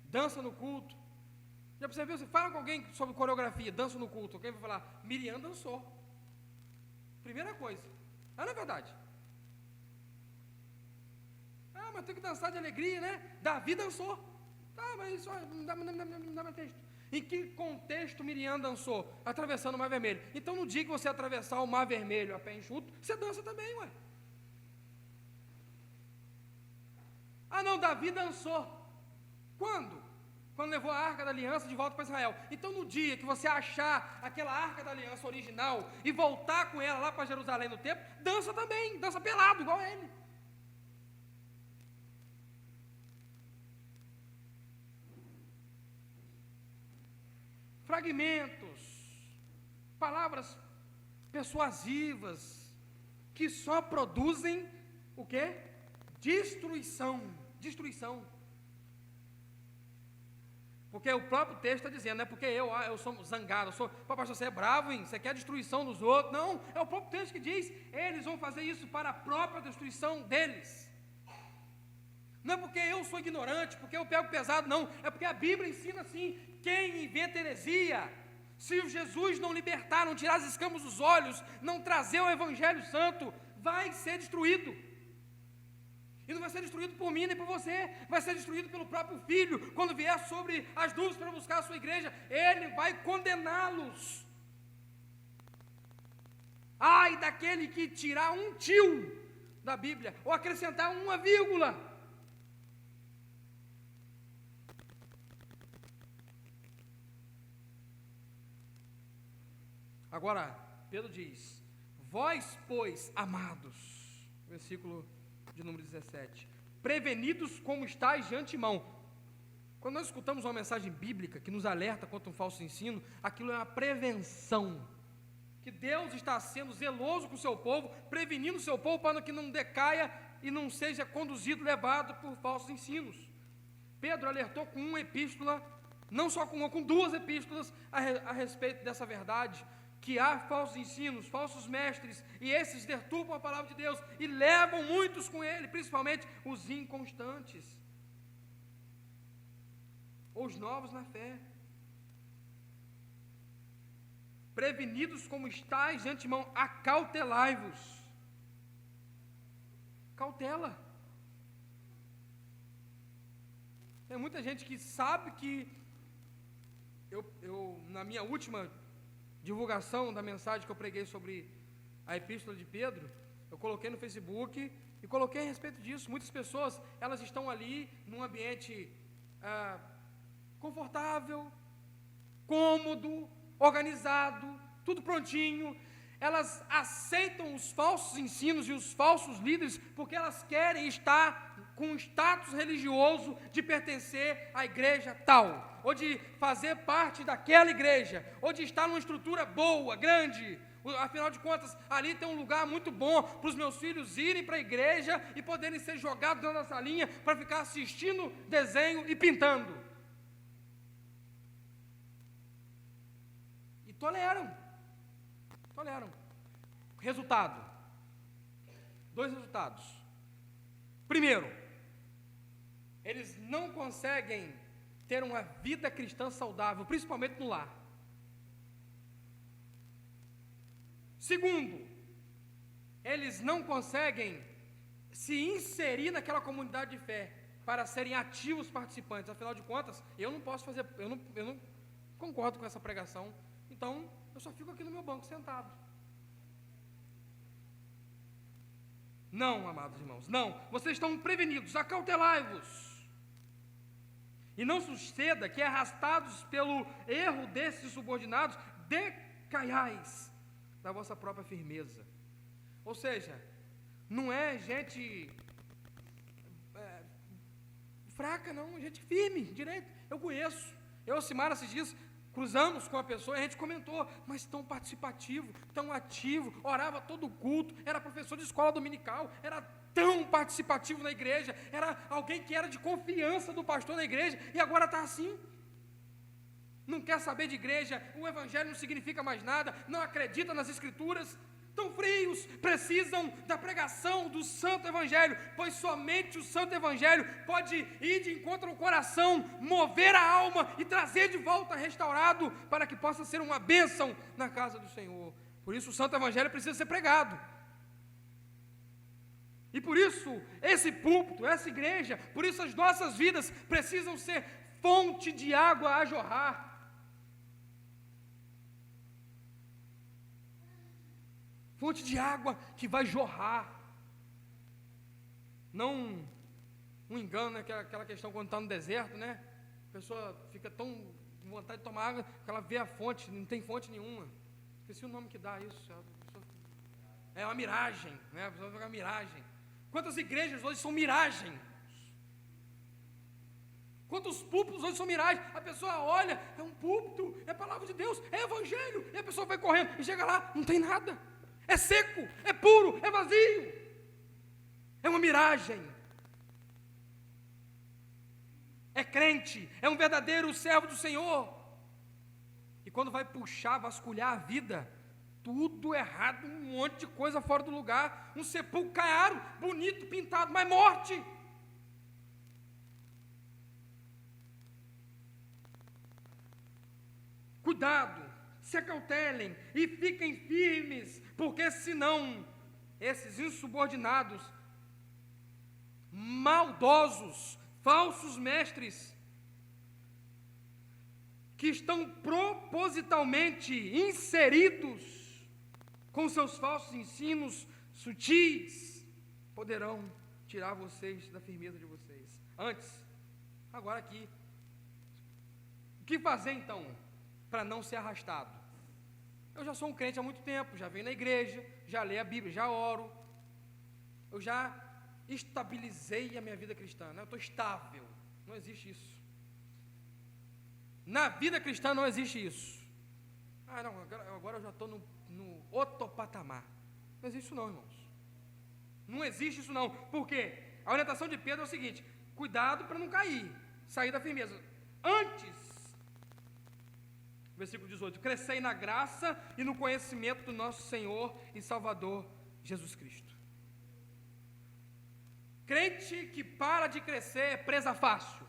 dança no culto. Já percebeu? Você fala com alguém sobre coreografia, dança no culto, alguém vai falar: Miriam dançou. Primeira coisa. Não é verdade? Ah, mas tem que dançar de alegria, né? Davi dançou. Tá, mas isso não dá mais texto. Em que contexto Miriam dançou? Atravessando o Mar Vermelho. Então, no dia que você atravessar o Mar Vermelho a pé enxuto, você dança também, ué. Ah, não, Davi dançou. Quando? Quando levou a Arca da Aliança de volta para Israel. Então, no dia que você achar aquela Arca da Aliança original e voltar com ela lá para Jerusalém no templo, dança também, dança pelado, igual a ele. Fragmentos, palavras persuasivas, que só produzem o quê? Destruição. Porque o próprio texto está dizendo, não é porque eu sou zangado, pastor, você é bravo, hein? Você quer a destruição dos outros. Não, é o próprio texto que diz, eles vão fazer isso para a própria destruição deles. Não é porque eu sou ignorante, porque eu pego pesado, não. É porque a Bíblia ensina assim: quem inventa heresia, se Jesus não libertar, não tirar as escamas dos olhos, não trazer o Evangelho Santo, vai ser destruído. E não vai ser destruído por mim nem por você, vai ser destruído pelo próprio Filho. Quando vier sobre as nuvens para buscar a sua igreja, Ele vai condená-los. Ai daquele que tirar um tio da Bíblia, ou acrescentar uma vírgula. Agora, Pedro diz: vós, pois, amados, versículo de número 17, prevenidos como estáis de antemão. Quando nós escutamos uma mensagem bíblica que nos alerta contra um falso ensino, aquilo é uma prevenção, que Deus está sendo zeloso com o seu povo, prevenindo o seu povo para que não decaia e não seja conduzido, levado por falsos ensinos. Pedro alertou com uma epístola, não só com uma, com duas epístolas a respeito dessa verdade, que há falsos ensinos, falsos mestres, e esses deturpam a palavra de Deus e levam muitos com ele, principalmente os inconstantes, ou os novos na fé. Prevenidos como estáis de antemão, acautelai-vos. Cautela. Tem muita gente que sabe que eu na minha última divulgação da mensagem que eu preguei sobre a epístola de Pedro, eu coloquei no Facebook e coloquei a respeito disso. Muitas pessoas, elas estão ali num ambiente confortável, cômodo, organizado, tudo prontinho. Elas aceitam os falsos ensinos e os falsos líderes porque elas querem estar com um status religioso de pertencer à igreja tal, ou de fazer parte daquela igreja, ou de estar numa estrutura boa, grande. Afinal de contas, ali tem um lugar muito bom para os meus filhos irem para a igreja e poderem ser jogados dentro da salinha para ficar assistindo desenho e pintando. E toleram. Resultado: dois resultados. Primeiro, eles não conseguem ter uma vida cristã saudável, principalmente no lar. Segundo, eles não conseguem se inserir naquela comunidade de fé para serem ativos participantes. Afinal de contas, eu não posso fazer, eu não concordo com essa pregação, então eu só fico aqui no meu banco sentado. Não, amados irmãos, não. Vocês estão prevenidos, acautelai-vos. E não suceda que, arrastados pelo erro desses subordinados, decaiais da vossa própria firmeza. Ou seja, não é gente fraca, não, é gente firme, direito. Eu conheço, eu, Simara, esses dias cruzamos com a pessoa e a gente comentou, mas tão participativo, tão ativo, orava todo culto, era professor de escola dominical, era tão participativo na igreja, era alguém que era de confiança do pastor na igreja, e agora está assim. Não quer saber de igreja, o evangelho não significa mais nada, não acredita nas escrituras, tão frios, precisam da pregação do santo evangelho, pois somente o santo evangelho pode ir de encontro ao coração, mover a alma e trazer de volta restaurado, para que possa ser uma bênção na casa do Senhor. Por isso o santo evangelho precisa ser pregado, e por isso esse púlpito, essa igreja, por isso as nossas vidas precisam ser fonte de água a jorrar. Fonte de água que vai jorrar. Não um engano, né? Aquela questão quando está no deserto, né? A pessoa fica tão com vontade de tomar água que ela vê a fonte, não tem fonte nenhuma. Esqueci o nome que dá isso. É uma miragem, né? A pessoa fica uma miragem. Quantas igrejas hoje são miragem? Quantos púlpitos hoje são miragem? A pessoa olha, é um púlpito, é a palavra de Deus, é evangelho, e a pessoa vai correndo e chega lá, não tem nada. É seco, é puro, é vazio, é uma miragem. É crente, é um verdadeiro servo do Senhor, e quando vai puxar, vasculhar a vida, tudo errado, um monte de coisa fora do lugar, um sepulcro caiado, bonito, pintado, mas morte. Cuidado, se acautelem e fiquem firmes, porque senão esses insubordinados, maldosos, falsos mestres, que estão propositalmente inseridos com seus falsos ensinos sutis, poderão tirar vocês da firmeza de vocês. Antes, agora aqui, o que fazer então para não ser arrastado? Eu já sou um crente há muito tempo, já venho na igreja, já leio a Bíblia, já oro, eu já estabilizei a minha vida cristã, né? Eu estou estável, não existe isso. Na vida cristã não existe isso. Não, agora eu já estou no outro patamar. Não existe isso não, irmãos. Não existe isso não. Por quê? A orientação de Pedro é o seguinte: cuidado para não cair, sair da firmeza. Antes, versículo 18, crescei na graça e no conhecimento do nosso Senhor e Salvador Jesus Cristo. Crente que para de crescer é presa fácil.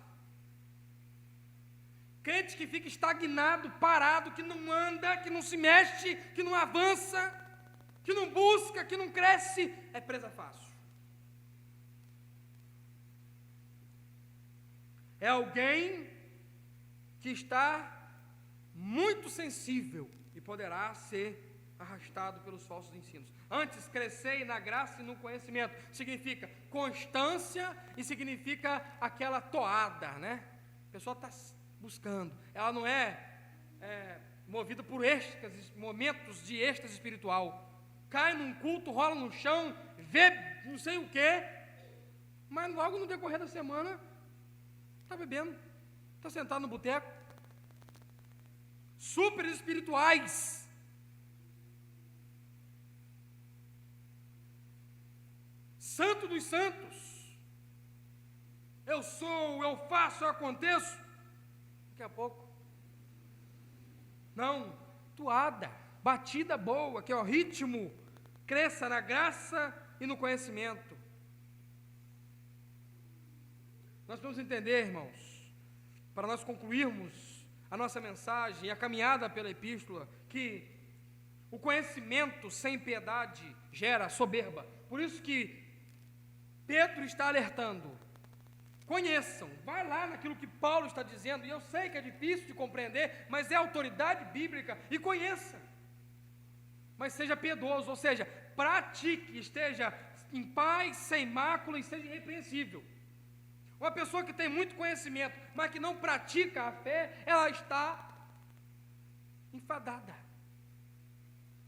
Crente que fica estagnado, parado, que não anda, que não se mexe, que não avança, que não busca, que não cresce, é presa fácil. É alguém que está muito sensível e poderá ser arrastado pelos falsos ensinos. Antes, crescei na graça e no conhecimento. Significa constância e significa aquela toada, né? A pessoa está buscando. Ela não é movida por êxtase, momentos de êxtase espiritual. Cai num culto, rola no chão, vê não sei o quê, mas logo no decorrer da semana está bebendo, está sentado no boteco. Super espirituais. Santo dos santos. Eu sou, eu faço, eu aconteço. Daqui a pouco. Não, toada, batida boa, que é o ritmo. Cresça na graça e no conhecimento. Nós vamos entender, irmãos, para nós concluirmos a nossa mensagem, a caminhada pela epístola, que o conhecimento sem piedade gera soberba. Por isso que Pedro está alertando: conheçam, vai lá naquilo que Paulo está dizendo, e eu sei que é difícil de compreender, mas é autoridade bíblica, e conheça, mas seja piedoso, ou seja, pratique, esteja em paz, sem mácula e seja irrepreensível. Uma pessoa que tem muito conhecimento, mas que não pratica a fé, ela está enfadada.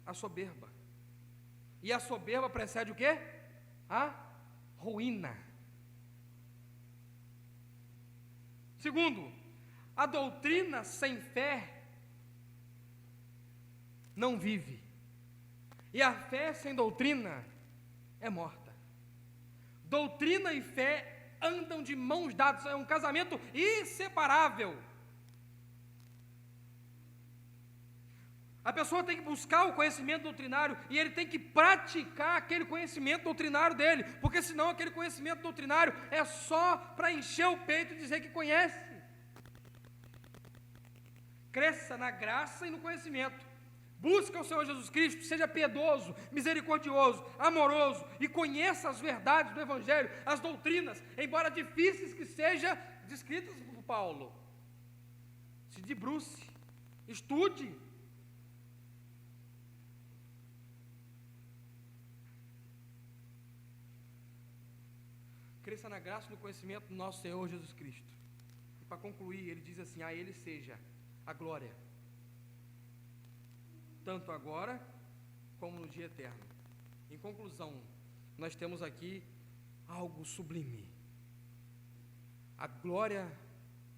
A soberba. E a soberba precede o quê? A ruína. Segundo, a doutrina sem fé não vive. E a fé sem doutrina é morta. Doutrina e fé andam de mãos dadas, é um casamento inseparável. A pessoa tem que buscar o conhecimento doutrinário e ele tem que praticar aquele conhecimento doutrinário dele, porque senão aquele conhecimento doutrinário é só para encher o peito e dizer que conhece. Cresça na graça e no conhecimento. Busca o Senhor Jesus Cristo, seja piedoso, misericordioso, amoroso e conheça as verdades do Evangelho, as doutrinas, embora difíceis que sejam descritas por Paulo. Se debruce, estude. Cresça na graça e no conhecimento do nosso Senhor Jesus Cristo. E para concluir, ele diz assim: a Ele seja a glória, tanto agora como no dia eterno. Em conclusão, nós temos aqui algo sublime. A glória,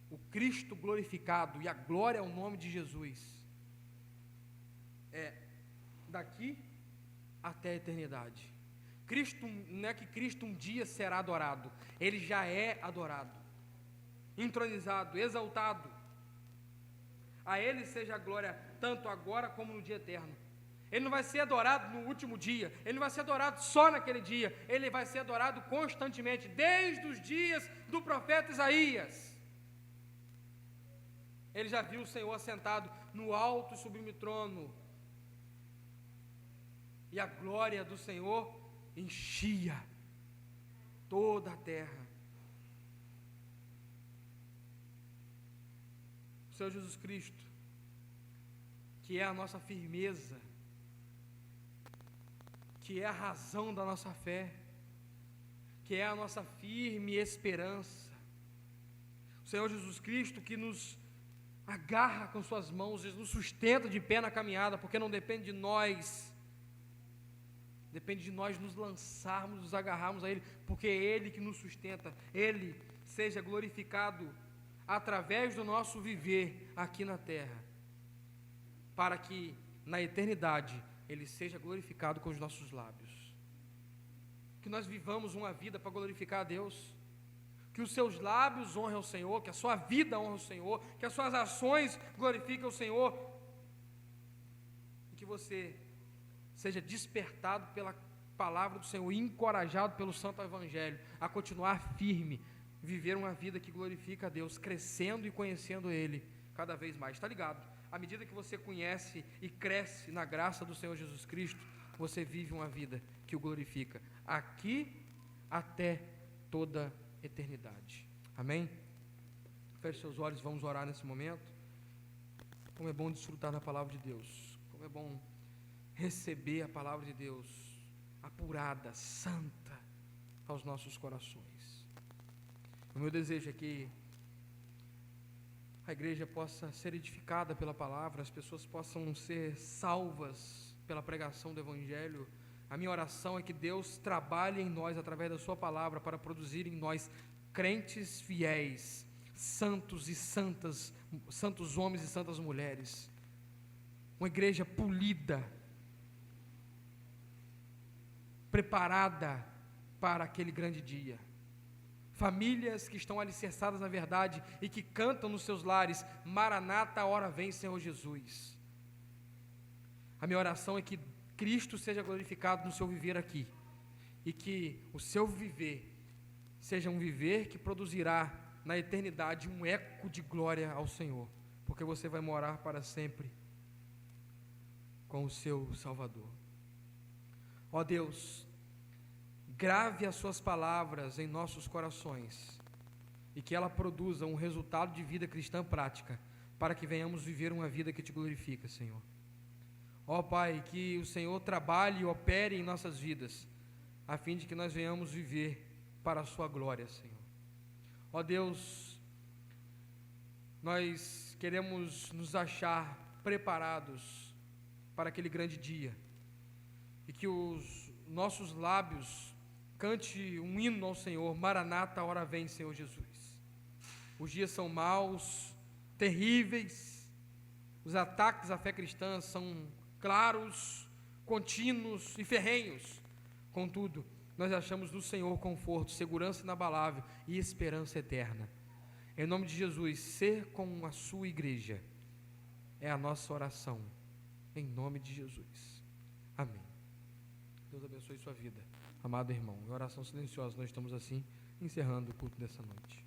o Cristo glorificado, e a glória ao nome de Jesus, é daqui até a eternidade. Cristo, não é que Cristo um dia será adorado, Ele já é adorado, entronizado, exaltado. A Ele seja a glória, tanto agora como no dia eterno. Ele não vai ser adorado no último dia, Ele não vai ser adorado só naquele dia, Ele vai ser adorado constantemente, desde os dias do profeta Isaías. Ele já viu o Senhor sentado no alto e sublime trono, e a glória do Senhor enchia toda a terra. O Senhor Jesus Cristo, que é a nossa firmeza, que é a razão da nossa fé, que é a nossa firme esperança. O Senhor Jesus Cristo que nos agarra com suas mãos e nos sustenta de pé na caminhada, porque não depende de nós, depende de nós nos lançarmos, nos agarrarmos a Ele, porque é Ele que nos sustenta. Ele seja glorificado através do nosso viver aqui na terra, para que na eternidade Ele seja glorificado com os nossos lábios. Que nós vivamos uma vida para glorificar a Deus, que os seus lábios honrem ao Senhor, que a sua vida honre ao Senhor, que as suas ações glorifiquem ao Senhor, e que você seja despertado pela palavra do Senhor, encorajado pelo Santo Evangelho, a continuar firme, viver uma vida que glorifica a Deus, crescendo e conhecendo Ele cada vez mais. Está ligado? À medida que você conhece e cresce na graça do Senhor Jesus Cristo, você vive uma vida que o glorifica, aqui até toda eternidade. Amém? Feche seus olhos, vamos orar nesse momento. Como é bom desfrutar da palavra de Deus, como é bom receber a palavra de Deus apurada, santa, aos nossos corações. O meu desejo é que a igreja possa ser edificada pela palavra, as pessoas possam ser salvas pela pregação do Evangelho. A minha oração é que Deus trabalhe em nós através da sua palavra para produzir em nós crentes fiéis, santos e santas, santos homens e santas mulheres, uma igreja polida, preparada para aquele grande dia, famílias que estão alicerçadas na verdade e que cantam nos seus lares: Maranata, a hora vem, Senhor Jesus. A minha oração é que Cristo seja glorificado no seu viver aqui, e que o seu viver seja um viver que produzirá na eternidade um eco de glória ao Senhor, porque você vai morar para sempre com o seu Salvador. Ó Deus, grave as suas palavras em nossos corações e que ela produza um resultado de vida cristã prática, para que venhamos viver uma vida que te glorifica, Senhor. Ó Pai, que o Senhor trabalhe e opere em nossas vidas, a fim de que nós venhamos viver para a sua glória, Senhor. Ó Deus, nós queremos nos achar preparados para aquele grande dia, e que os nossos lábios cante um hino ao Senhor: Maranata, a hora vem, Senhor Jesus. Os dias são maus, terríveis, os ataques à fé cristã são claros, contínuos e ferrenhos. Contudo, nós achamos no Senhor conforto, segurança inabalável e esperança eterna. Em nome de Jesus, ser com a sua igreja é a nossa oração, em nome de Jesus. Amém. Deus abençoe sua vida, amado irmão. Em oração silenciosa, nós estamos assim encerrando o culto dessa noite.